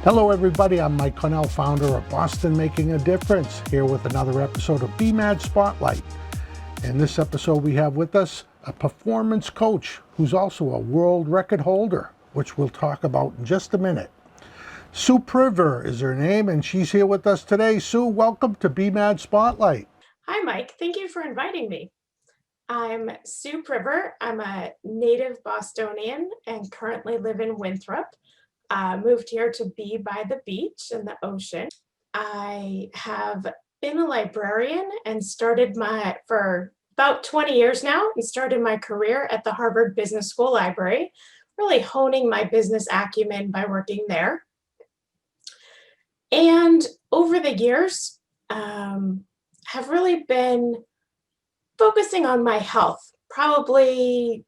Hello everybody, I'm Mike Connell, founder of Boston Making a Difference, here with another episode of BMAD Spotlight. In this episode we have with us a performance coach who's also a world record holder, which we'll talk about in just a minute. Sue Priver is her name and she's here with us today. Sue, welcome to BMAD Spotlight. Hi, Mike. Thank you for inviting me. I'm Sue Priver. I'm a native Bostonian and currently live in Winthrop. Moved here to be by the beach and the ocean. I have been a librarian and started for about 20 years now, and started my career at the Harvard Business School Library, really honing my business acumen by working there. And over the years, have really been focusing on my health, probably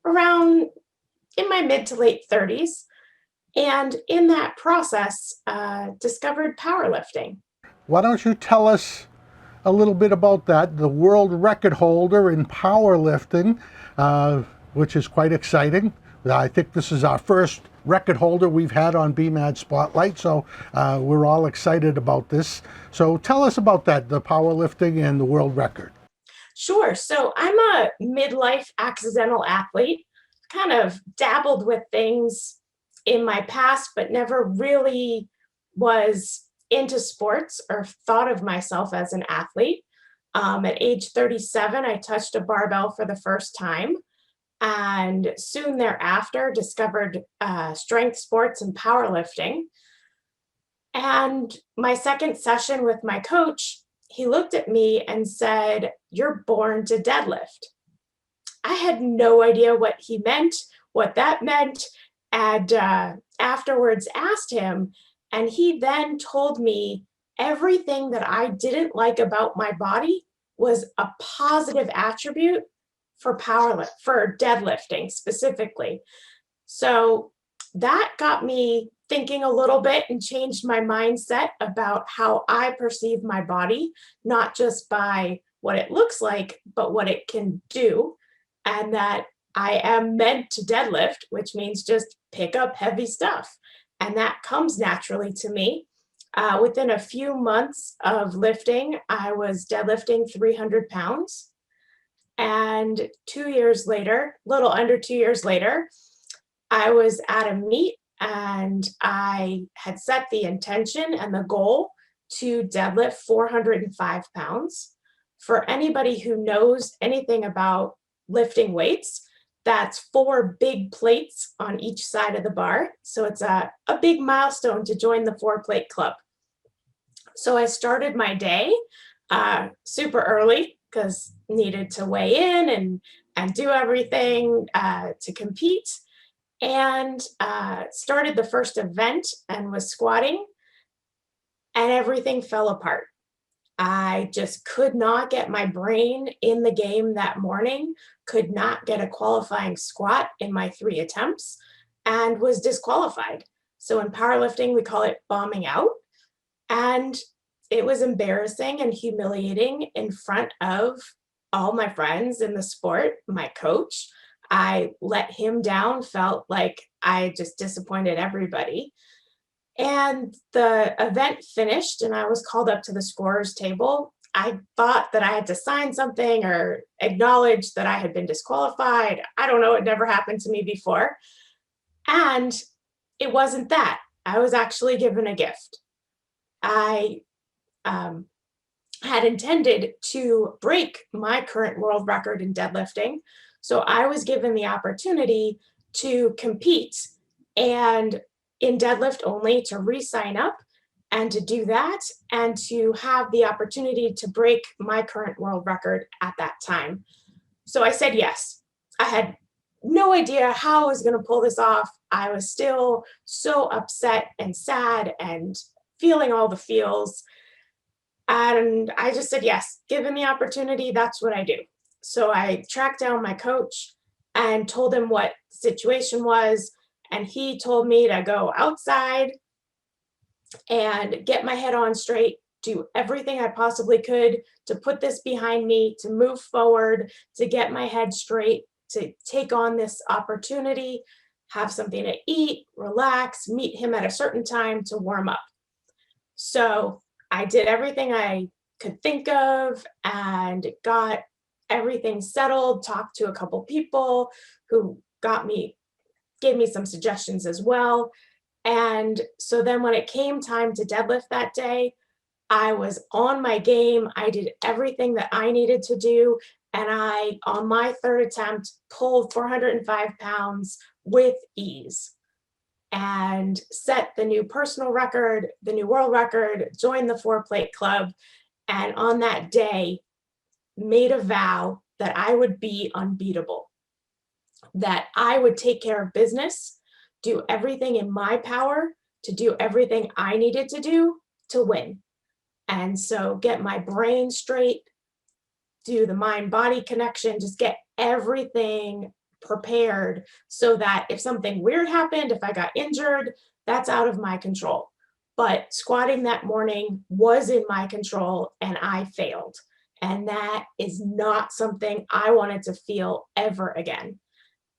around in my mid to late 30s. And in that process, discovered powerlifting. Why don't you tell us a little bit about that, the world record holder in powerlifting, which is quite exciting. I think this is our first record holder we've had on BMAD Spotlight, so we're all excited about this. So tell us about that, the powerlifting and the world record. Sure. So I'm a midlife accidental athlete, kind of dabbled with things in my past, but never really was into sports or thought of myself as an athlete. At age 37, I touched a barbell for the first time, and soon thereafter discovered strength sports and powerlifting. And my second session with my coach, he looked at me and said, "You're born to deadlift." I had no idea what he meant, what that meant, and afterwards asked him, and he then told me everything that I didn't like about my body was a positive attribute for deadlifting specifically. So that got me thinking a little bit and changed my mindset about how I perceive my body, not just by what it looks like, but what it can do. And that I am meant to deadlift, which means just pick up heavy stuff. And that comes naturally to me. Within a few months of lifting, I was deadlifting 300 pounds. And 2 years later, little under 2 years later, I was at a meet and I had set the intention and the goal to deadlift 405 pounds. For anybody who knows anything about lifting weights, that's 4 big plates on each side of the bar. So it's a big milestone to join the 4-plate club. So I started my day super early because needed to weigh in and do everything to compete. And started the first event and was squatting, and everything fell apart. I just could not get my brain in the game that morning, could not get a qualifying squat in my 3 attempts, and was disqualified. So in powerlifting, we call it bombing out. And it was embarrassing and humiliating in front of all my friends in the sport, my coach. I let him down, felt like I just disappointed everybody. And the event finished and I was called up to the scorer's table. I thought that I had to sign something or acknowledge that I had been disqualified. I don't know, it never happened to me before. And it wasn't that. I was actually given a gift. I had intended to break my current world record in deadlifting. So I was given the opportunity to compete and in deadlift only, to re-sign up and to do that and to have the opportunity to break my current world record at that time. So I said yes. I had no idea how I was going to pull this off. I was still so upset and sad and feeling all the feels. And I just said yes. Given the opportunity, that's what I do. So I tracked down my coach and told him what the situation was. And he told me to go outside and get my head on straight, do everything I possibly could to put this behind me, to move forward, to get my head straight, to take on this opportunity have something to eat, relax, meet him at a certain time to warm up. So I did everything I could think of and got everything settled, talked to a couple people who gave me some suggestions as well. And so then when it came time to deadlift that day, I was on my game. I did everything that I needed to do. And I, on my third attempt, pulled 405 pounds with ease and set the new personal record, the new world record, joined the 4 plate club. And on that day, made a vow that I would be unbeatable, that I would take care of business, do everything in my power to do everything I needed to do to win. And so get my brain straight, do the mind body connection, just get everything prepared so that if something weird happened, if I got injured, that's out of my control. But squatting that morning was in my control and I failed. And that is not something I wanted to feel ever again.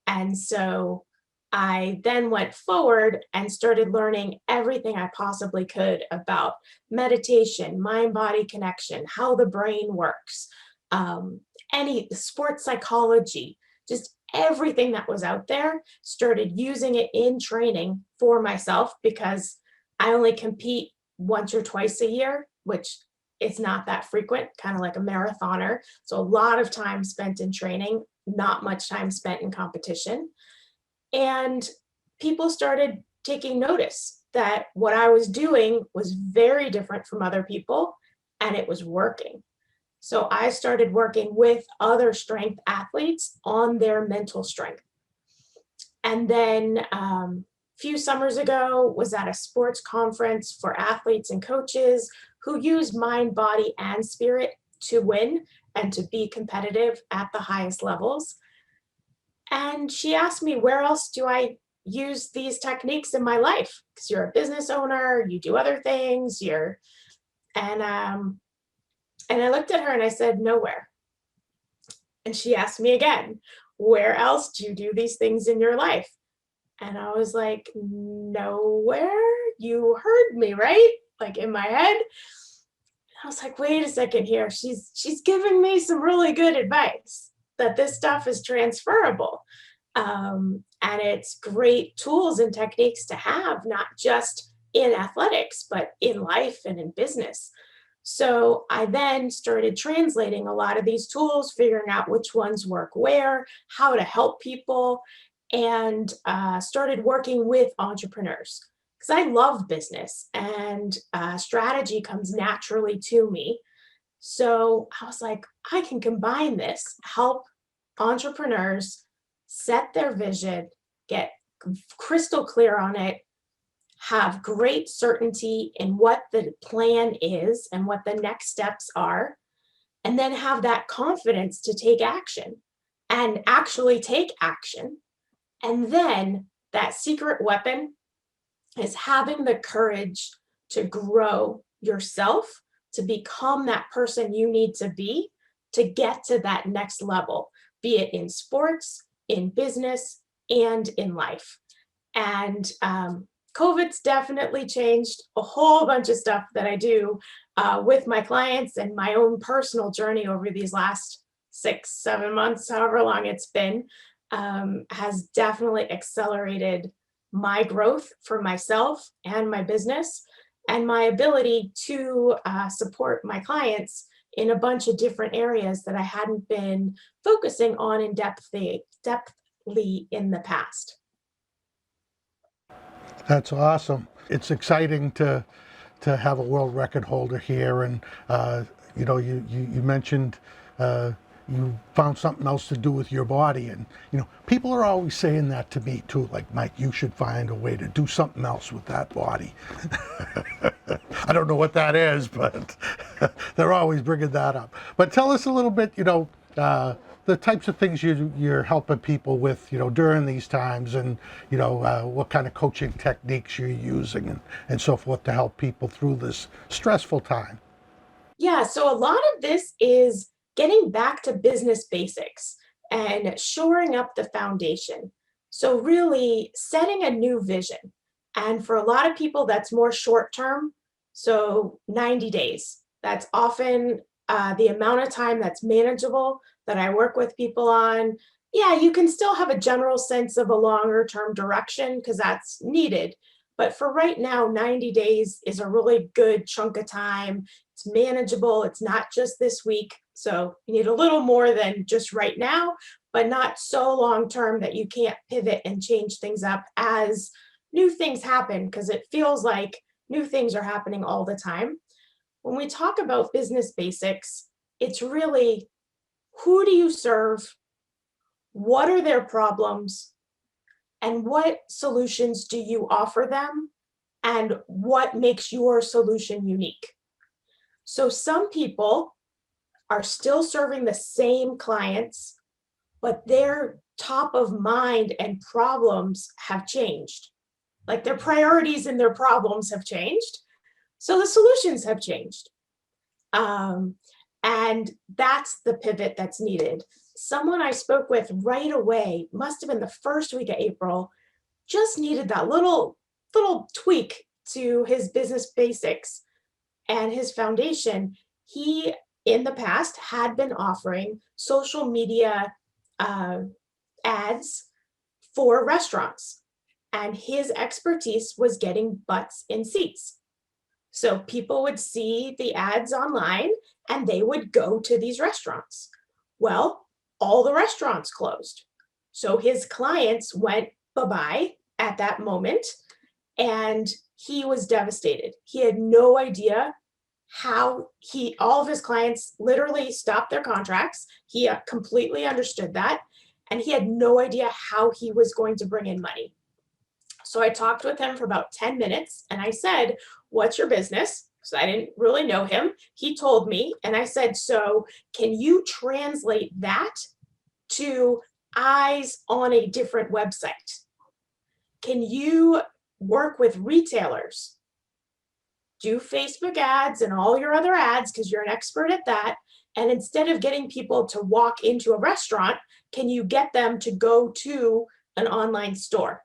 And so I then went forward and started learning everything I possibly could about meditation, mind body connection, how the brain works, any sports psychology, just everything that was out there, started using it in training for myself because I only compete once or twice a year, which it's not that frequent, kind of like a marathoner. So a lot of time spent in training, not much time spent in competition. And people started taking notice that what I was doing was very different from other people and it was working. So I started working with other strength athletes on their mental strength. And then a few summers ago was at a sports conference for athletes and coaches who use mind, body, and spirit to win and to be competitive at the highest levels. And she asked me, where else do I use these techniques in my life? Because you're a business owner, you do other things, and I looked at her and I said, nowhere. And she asked me again, where else do you do these things in your life? And I was like, nowhere. You heard me, right? Like in my head. I was like, wait a second here. She's giving me some really good advice that this stuff is transferable. And it's great tools and techniques to have, not just in athletics, but in life and in business. So I then started translating a lot of these tools, figuring out which ones work where, how to help people, and started working with entrepreneurs because I love business and strategy comes naturally to me. So I was like, I can combine this, help entrepreneurs set their vision, get crystal clear on it, have great certainty in what the plan is and what the next steps are, and then have that confidence to take action and actually take action. And then that secret weapon is having the courage to grow yourself, to become that person you need to be to get to that next level, be it in sports, in business, and in life. And COVID's definitely changed a whole bunch of stuff that I do with my clients and my own personal journey over these last 6-7 months, however long it's been, has definitely accelerated my growth for myself and my business and my ability to support my clients in a bunch of different areas that I hadn't been focusing on in depthly in the past. That's awesome. It's exciting to have a world record holder here, and you mentioned you found something else to do with your body, and people are always saying that to me too. Like, Mike, you should find a way to do something else with that body. I don't know what that is, but they're always bringing that up. But tell us a little bit, the types of things you're helping people with, during these times, and what kind of coaching techniques you're using, and so forth to help people through this stressful time. Yeah, so a lot of this is getting back to business basics and shoring up the foundation. So really setting a new vision. And for a lot of people, that's more short term. So 90 days. That's often the amount of time that's manageable that I work with people on. Yeah, you can still have a general sense of a longer term direction because that's needed. But for right now, 90 days is a really good chunk of time. It's manageable. It's not just this week. So you need a little more than just right now, but not so long term that you can't pivot and change things up as new things happen, because it feels like new things are happening all the time. When we talk about business basics, it's really, who do you serve? What are their problems? And what solutions do you offer them? And what makes your solution unique? So some people are still serving the same clients, but their top of mind and problems have changed. Like their priorities and their problems have changed. So the solutions have changed. And that's the pivot that's needed. Someone I spoke with right away, must have been the first week of April, just needed that little tweak to his business basics and his foundation. He, in the past, had been offering social media uh, ads for restaurants, and his expertise was getting butts in seats. So people would see the ads online and they would go to these restaurants. Well, all the restaurants closed. So his clients went bye-bye at that moment, and he was devastated. He had no idea how all of his clients literally stopped their contracts. He completely understood that. And he had no idea how he was going to bring in money. So I talked with him for about 10 minutes and I said, "What's your business?" Because I didn't really know him. He told me, and I said, "So can you translate that to eyes on a different website? Can you work with retailers? Do Facebook ads and all your other ads because you're an expert at that. And instead of getting people to walk into a restaurant, can you get them to go to an online store?"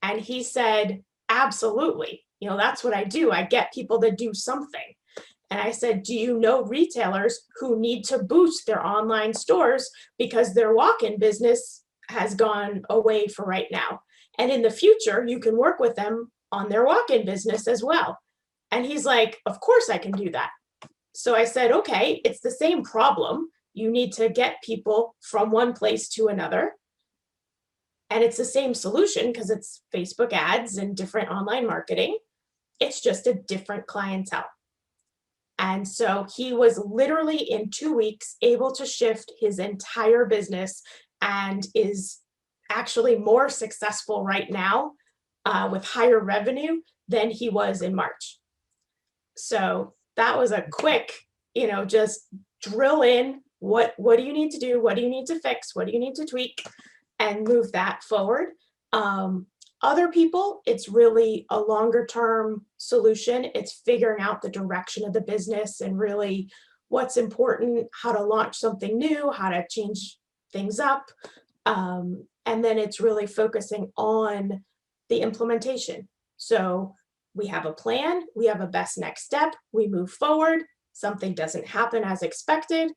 And he said, "Absolutely. That's what I do. I get people to do something." And I said, "Do you know retailers who need to boost their online stores because their walk-in business has gone away for right now? And in the future, you can work with them on their walk-in business as well." And he's like, "Of course I can do that." So I said, "Okay, it's the same problem. You need to get people from one place to another. And it's the same solution because it's Facebook ads and different online marketing. It's just a different clientele." And so he was literally in 2 weeks able to shift his entire business and is actually more successful right now with higher revenue than he was in March. So that was a quick, just drill in what do you need to do? What do you need to fix? What do you need to tweak? And move that forward. Other people, it's really a longer term solution. It's figuring out the direction of the business and really what's important, how to launch something new, how to change things up. And then it's really focusing on the implementation. So we have a plan, we have a best next step, we move forward, something doesn't happen as expected,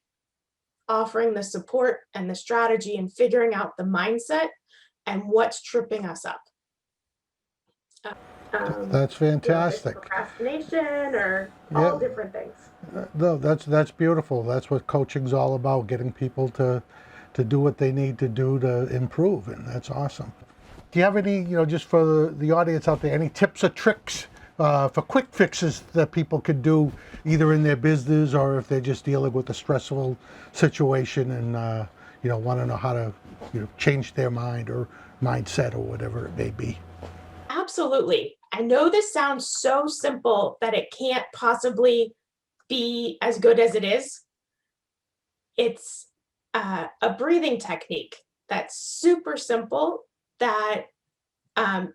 offering the support and the strategy and figuring out the mindset and what's tripping us up. That's If it's fantastic. procrastination or Yeah. all different things. No, that's beautiful. That's what coaching's all about, getting people to do what they need to do to improve, and that's awesome. Do you have any, just for the audience out there, any tips or tricks for quick fixes that people could do either in their business or if they're just dealing with a stressful situation and, want to know how to, change their mind or mindset or whatever it may be? Absolutely. I know this sounds so simple that it can't possibly be as good as it is. It's a breathing technique that's super simple that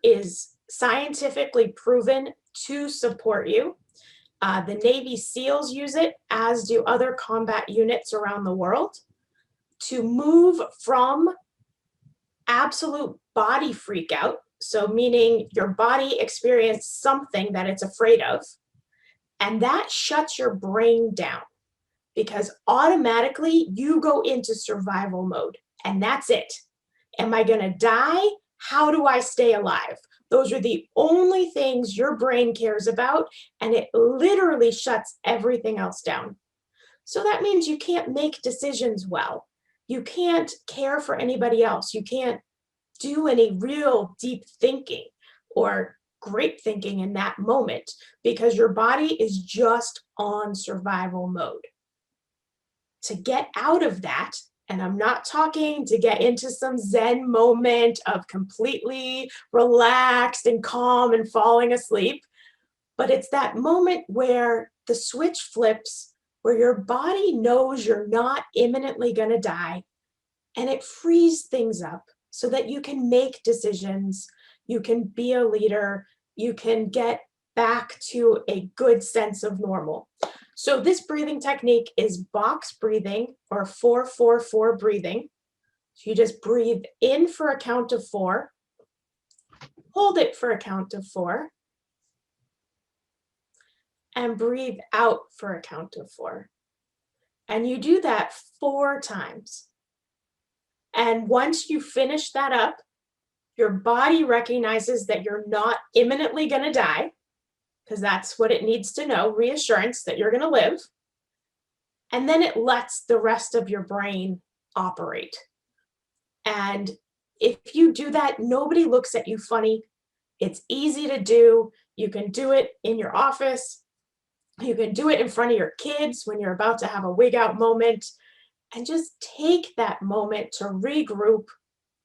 is scientifically proven to support you. The Navy SEALs use it, as do other combat units around the world, to move from absolute body freak out. So meaning your body experienced something that it's afraid of, and that shuts your brain down because automatically you go into survival mode and that's it. Am I going to die? How do I stay alive? Those are the only things your brain cares about, and it literally shuts everything else down. So that means you can't make decisions well. You can't care for anybody else. You can't do any real deep thinking or great thinking in that moment because your body is just on survival mode. To get out of that, and I'm not talking to get into some Zen moment of completely relaxed and calm and falling asleep, but it's that moment where the switch flips, where your body knows you're not imminently going to die, and it frees things up so that you can make decisions, you can be a leader, you can get back to a good sense of normal. So this breathing technique is box breathing or 4-4-4 breathing. So you just breathe in for a count of 4, hold it for a count of 4, and breathe out for a count of 4. And you do that 4 times. And once you finish that up, your body recognizes that you're not imminently going to die, because that's what it needs to know, reassurance that you're going to live. And then it lets the rest of your brain operate. And if you do that, nobody looks at you funny. It's easy to do. You can do it in your office. You can do it in front of your kids when you're about to have a wig out moment. And just take that moment to regroup,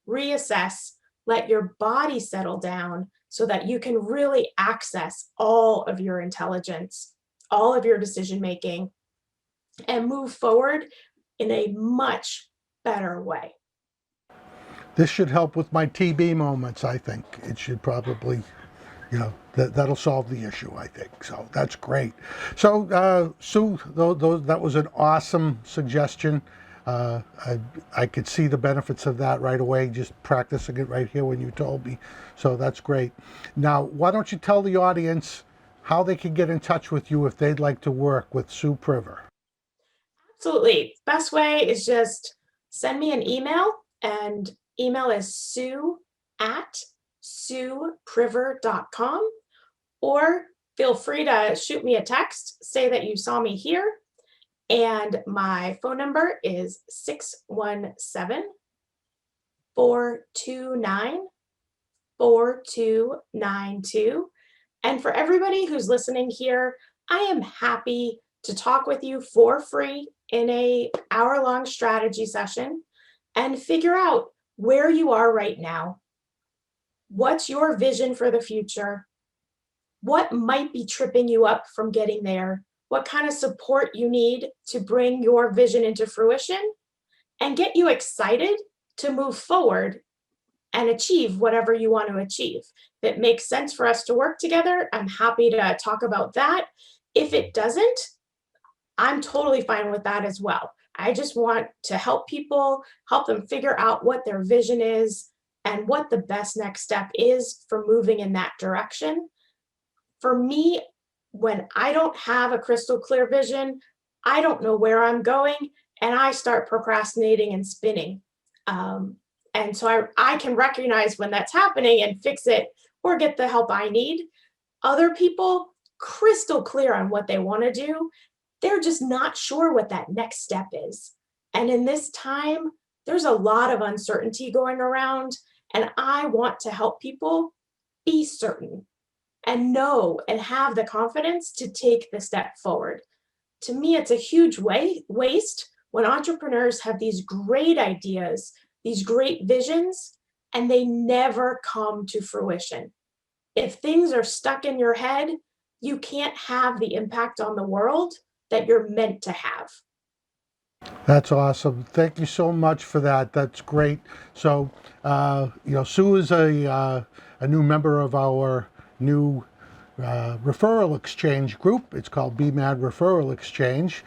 reassess, let your body settle down so that you can really access all of your intelligence, all of your decision making, and move forward in a much better way. This should help with my TB moments, I think. It should probably, that'll solve the issue, I think. So that's great. So, Sue, that was an awesome suggestion. I could see the benefits of that right away, just practicing it right here when you told me. So that's great. Now, why don't you tell the audience how they can get in touch with you if they'd like to work with Sue Priver? Absolutely. Best way is just send me an email, and email is sue@suepriver.com, or feel free to shoot me a text, say that you saw me here. And my phone number is 617-429-4292. And for everybody who's listening here, I am happy to talk with you for free in an hour-long strategy session and figure out where you are right now. What's your vision for the future? What might be tripping you up from getting there? What kind of support you need to bring your vision into fruition and get you excited to move forward and achieve whatever you want to achieve. If it makes sense for us to work together, I'm happy to talk about that. If it doesn't, I'm totally fine with that as well. I just want to help people, help them figure out what their vision is and what the best next step is for moving in that direction. For me, when I don't have a crystal clear vision, I don't know where I'm going, and I start procrastinating and spinning. And so I can recognize when that's happening and fix it or get the help I need. Other people, crystal clear on what they want to do, they're just not sure what that next step is. And in this time, there's a lot of uncertainty going around, and I want to help people be certain and know and have the confidence to take the step forward. To me, it's a huge waste when entrepreneurs have these great ideas, these great visions, and they never come to fruition. If things are stuck in your head, you can't have the impact on the world that you're meant to have. That's awesome. Thank you so much for that. That's great. So, Sue is a new member of our new referral exchange group. It's called BMAD Referral Exchange.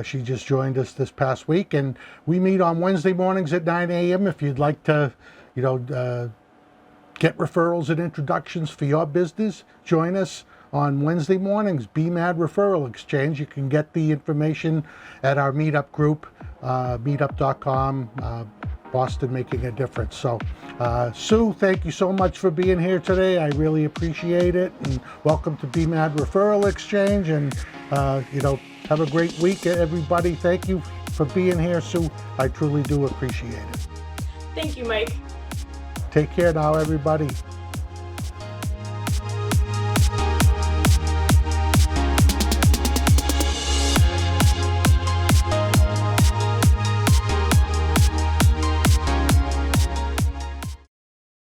She just joined us this past week, and we meet on Wednesday mornings at 9 a.m. If you'd like to get referrals and introductions for your business, join us on Wednesday mornings, BMAD Referral Exchange. You can get the information at our meetup group, meetup.com, Boston Making a Difference. So, Sue, thank you so much for being here today. I really appreciate it. And welcome to BMAD Referral Exchange. And, have a great week, everybody. Thank you for being here, Sue. I truly do appreciate it. Thank you, Mike. Take care now, everybody.